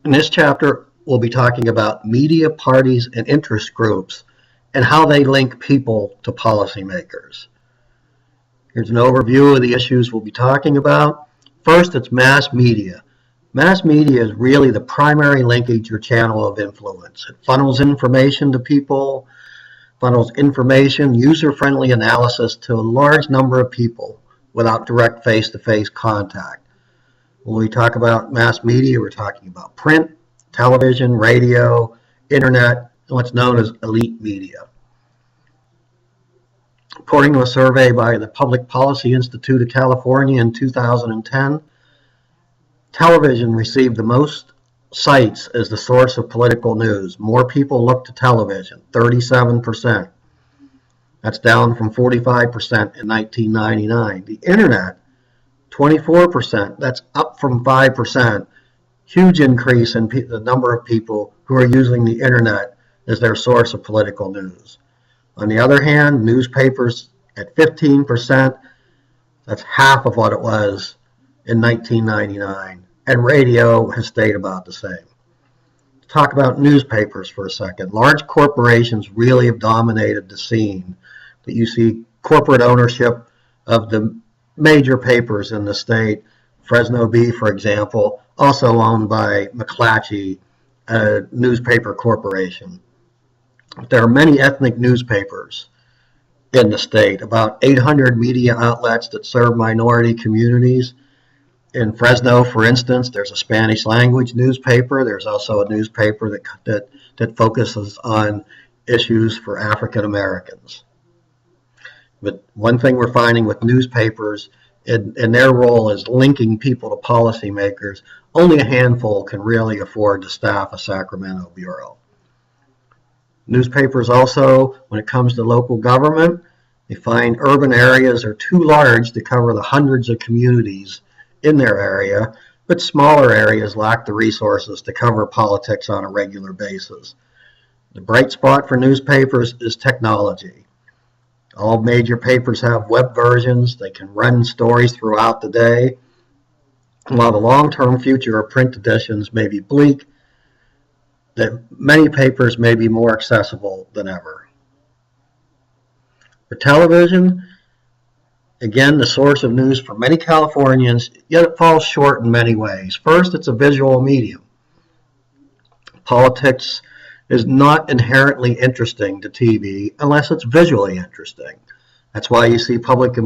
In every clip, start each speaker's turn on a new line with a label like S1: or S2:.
S1: In this chapter, we'll be talking about media parties and interest groups and how they link people to policymakers. Here's an overview of the issues we'll be talking about. First, it's mass media. Mass media is really the primary linkage or channel of influence. It funnels information to people, funnels information, user-friendly analysis to a large number of people without direct face-to-face contact. When we talk about mass media, we're talking about print, television, radio, internet, and what's known as elite media. According to a survey by the Public Policy Institute of California in 2010, television received the most sites as the source of political news. More people look to television, 37%. That's down from 45% in 1999. The internet, 24%. That's up from 5%. Huge increase in the number of people who are using the internet as their source of political news. On the other hand, newspapers at 15%, that's half of what it was in 1999. And radio has stayed about the same. Let's talk about newspapers for a second. Large corporations really have dominated the scene. That you see corporate ownership of the major papers in the state. Fresno Bee, for example, also owned by McClatchy, a newspaper corporation. There are many ethnic newspapers in the state, about 800 media outlets that serve minority communities. In Fresno, for instance, there's a Spanish language newspaper. There's also a newspaper that focuses on issues for African Americans. But one thing we're finding with newspapers in their role as linking people to policymakers, only a handful can really afford to staff a Sacramento bureau. Newspapers also, when it comes to local government, they find urban areas are too large to cover the hundreds of communities in their area, but smaller areas lack the resources to cover politics on a regular basis. The bright spot for newspapers is technology. All major papers have web versions. They can run stories throughout the day. While the long-term future of print editions may be bleak, that many papers may be more accessible than ever. For television, again, the source of news for many Californians, yet it falls short in many ways. First, it's a visual medium. Politics is not inherently interesting to TV unless it's visually interesting. That's why you see public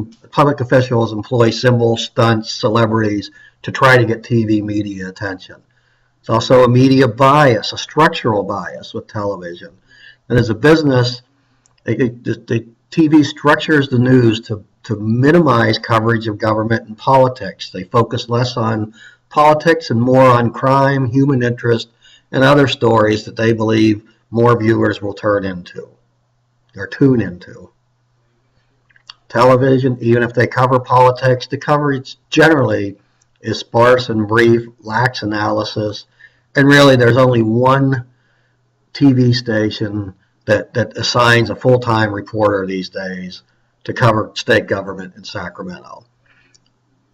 S1: officials employ symbols, stunts, celebrities to try to get TV media attention. It's also a media bias, a structural bias with television. And as a business, the TV structures the news to minimize coverage of government and politics. They focus less on politics and more on crime, human interest, and other stories that they believe more viewers will tune into. Television, even if they cover politics, the coverage generally is sparse and brief, lacks analysis, and really there's only one TV station that assigns a full-time reporter these days to cover state government in Sacramento.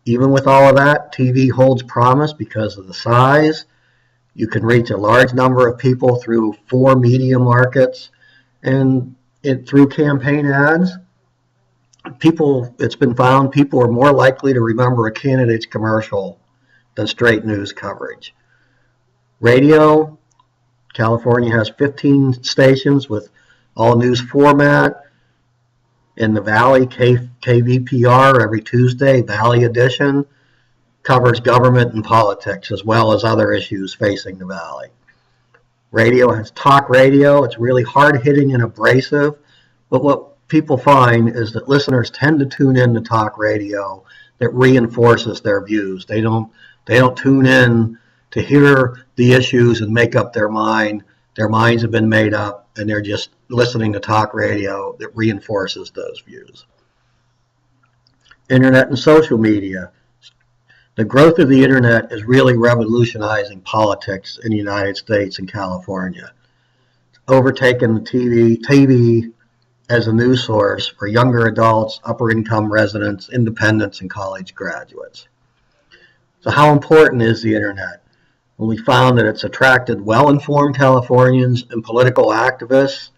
S1: Even with all of that, TV holds promise because of the size. You can reach a large number of people through 4 media markets and through campaign ads. It's been found people are more likely to remember a candidate's commercial than straight news coverage. Radio, California has 15 stations with all news format. In the Valley, KVPR every Tuesday, Valley Edition, covers government and politics as well as other issues facing the Valley. Radio has talk radio. It's really hard-hitting and abrasive, but what people find is that listeners tend to tune in to talk radio that reinforces their views. They don't tune in to hear the issues and make up their mind. Their minds have been made up, and they're just listening to talk radio that reinforces those views. Internet and social media. The growth of the internet is really revolutionizing politics in the United States and California. It's overtaken the TV as a news source for younger adults, upper income residents, independents, and college graduates. So how important is the internet? We found that it's attracted well-informed Californians and political activists.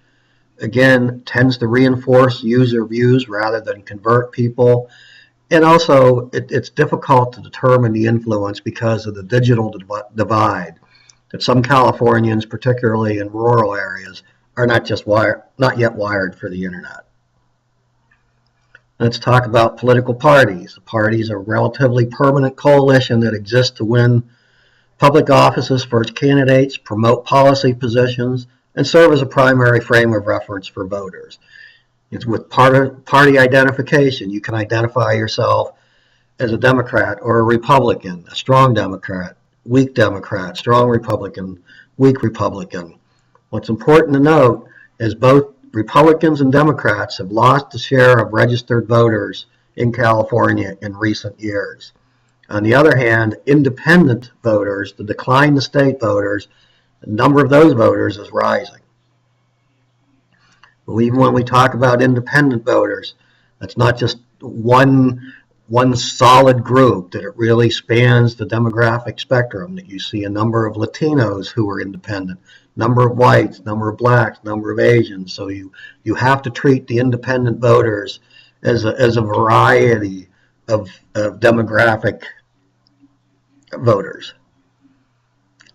S1: Again, tends to reinforce user views rather than convert people. And also, it's difficult to determine the influence because of the digital divide. That some Californians, particularly in rural areas, are not yet wired for the internet. Let's talk about political parties. The parties are a relatively permanent coalition that exists to win public offices for its candidates, promote policy positions, and serve as a primary frame of reference for voters. It's with party identification. You can identify yourself as a Democrat or a Republican, a strong Democrat, weak Democrat, strong Republican, weak Republican. What's important to note is both Republicans and Democrats have lost a share of registered voters in California in recent years. On the other hand, independent voters, the decline in state voters, the number of those voters is rising. But even when we talk about independent voters, that's not just one solid group, that it really spans the demographic spectrum, that you see a number of Latinos who are independent, number of whites, number of blacks, number of Asians. So you have to treat the independent voters as a variety of demographic voters.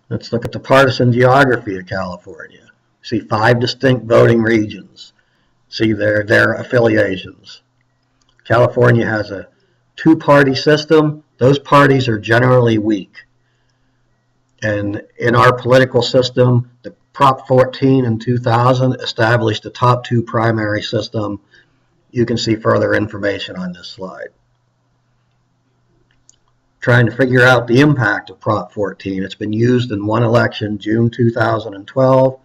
S1: Let's look at the partisan geography of California. See 5 distinct voting regions. See their affiliations. California has a 2-party system. Those parties are generally weak. And in our political system, the Prop 14 in 2000 established the top 2 primary system. You can see further information on this slide. Trying to figure out the impact of Prop 14. It's been used in one election, June 2012.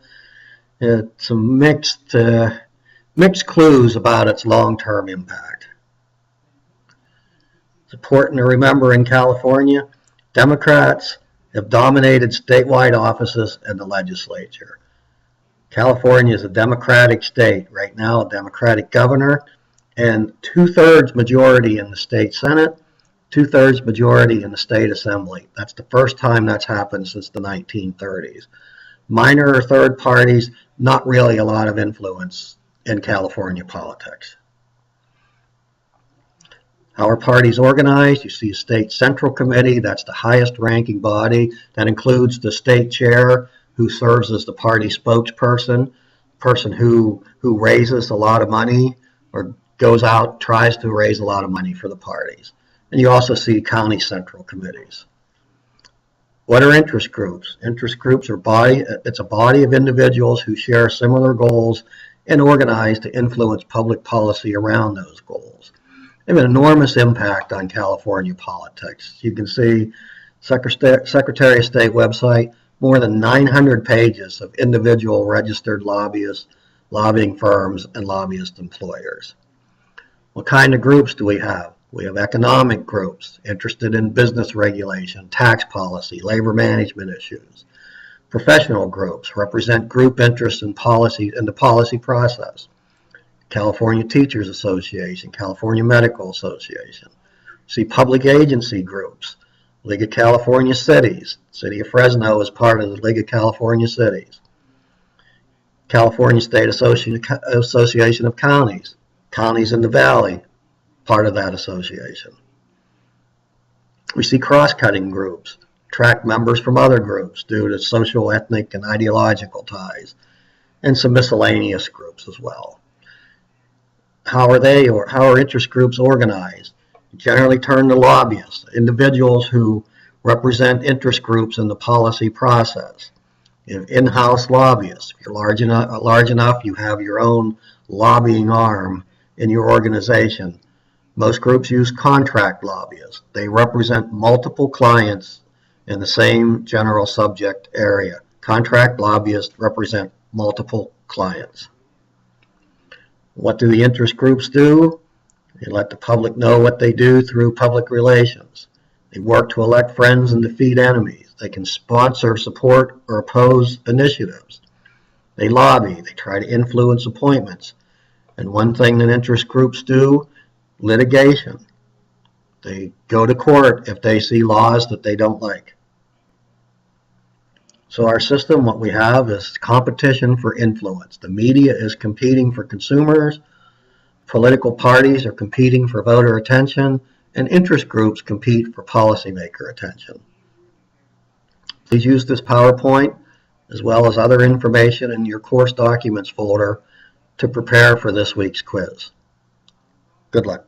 S1: It's some mixed clues about its long-term impact. It's important to remember in California, Democrats have dominated statewide offices and the legislature. California is a Democratic state. Right now, a Democratic governor and 2/3 majority in the state Senate, 2/3 majority in the state assembly. That's the first time that's happened since the 1930s. Minor or third parties, not really a lot of influence in California politics. How are parties organized? You see a state central committee, that's the highest ranking body. That includes the state chair, who serves as the party spokesperson, person who raises a lot of money or goes out, tries to raise a lot of money for the parties. And you also see county central committees. What are interest groups? Interest groups are it's a body of individuals who share similar goals and organize to influence public policy around those goals. They have an enormous impact on California politics. You can see Secretary of State website, more than 900 pages of individual registered lobbyists, lobbying firms, and lobbyist employers. What kind of groups do we have? We have economic groups interested in business regulation, tax policy, labor management issues. Professional groups represent group interests in policy and the policy process. California Teachers Association, California Medical Association. See public agency groups, League of California Cities. City of Fresno is part of the League of California Cities. California State Association of Counties, counties in the Valley, part of that association. We see cross-cutting groups, attract members from other groups due to social, ethnic, and ideological ties, and some miscellaneous groups as well. How are interest groups organized? Generally turn to lobbyists, individuals who represent interest groups in the policy process. In-house lobbyists. If you're large enough, you have your own lobbying arm in your organization. Most groups use contract lobbyists. They represent multiple clients in the same general subject area. Contract lobbyists represent multiple clients. What do the interest groups do? They let the public know what they do through public relations. They work to elect friends and defeat enemies. They can sponsor, support, or oppose initiatives. They lobby. They try to influence appointments. And one thing that interest groups do, litigation. They go to court if they see laws that they don't like. So our system, what we have is competition for influence. The media is competing for consumers, political parties are competing for voter attention, and interest groups compete for policymaker attention. Please use this PowerPoint as well as other information in your course documents folder to prepare for this week's quiz. Good luck.